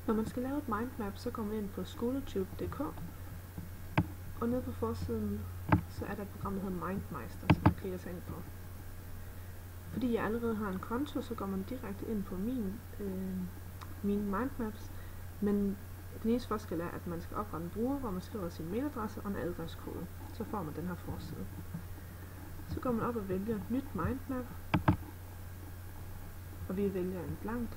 Når man skal lave et mindmap, så går man ind på skoletube.dk, og nede på forsiden, så er der et program, der hedder MindMeister, som man klikker sig ind på. Fordi jeg allerede har en konto, så går man direkte ind på mine mindmaps, men den eneste forskel er, at man skal oprette en bruger, hvor man skriver sin mailadresse og en adgangskode. Så får man den her forside. Så går man op og vælger nyt mindmap, og vi vælger en blank.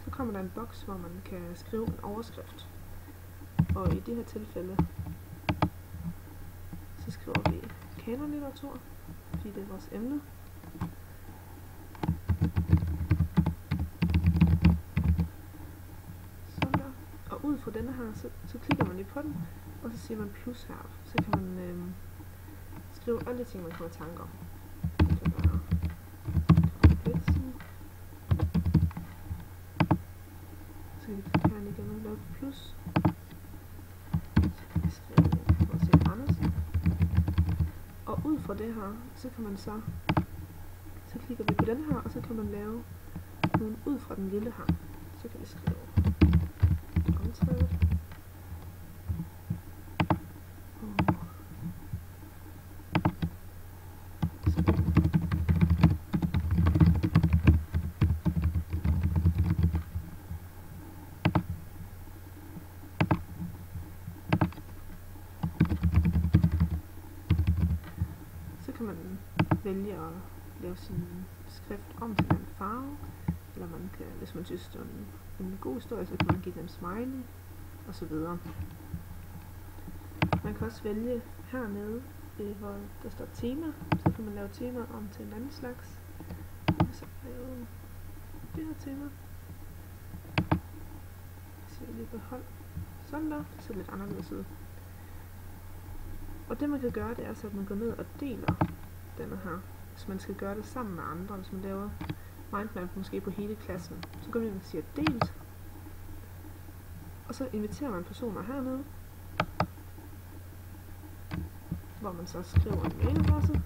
Så kommer der en boks, hvor man kan skrive en overskrift. Og i det her tilfælde, så skriver vi kanonlitteratur, fordi det er vores emne. Sådan der. Og ud fra denne her, så klikker man lige på den, og så siger man plus her. Så kan man skrive alle de ting, man kommer i tanke om. Det kan være så kan vi klikke her igen og lave plus. Så kan vi skrive H.C. Andersen. Og ud fra det her, så kan man så klikker vi på den her, og så kan man lave nogle ud fra den lille her. Så kan vi skrive omtræet. Så kan man vælge at lave sin skrift om til en farve, eller man kan, hvis man synes, det er en god historie, så kan man give den smiley, og så videre. Man kan også vælge hernede, hvor der står tema, så kan man lave tema om til en anden slags. Så lave det her tema. Så jeg lige behold. Sådan der, det ser lidt anderledes ud. Og det man kan gøre, det er så, at man går ned og deler denne her. Hvis man skal gøre det sammen med andre, hvis man laver mindmap måske på hele klassen, så går vi ind og siger delt. Og så inviterer man personer hernede, hvor man så skriver en mailadresse.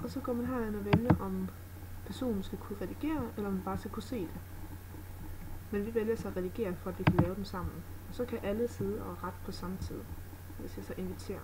Og så går man herind og vælger, om personen skal kunne redigere, eller om man bare skal kunne se det. Men vi vælger så at redigere, for at vi kan lave dem sammen. Og så kan alle sidde og rette på samme tid, hvis jeg så inviterer.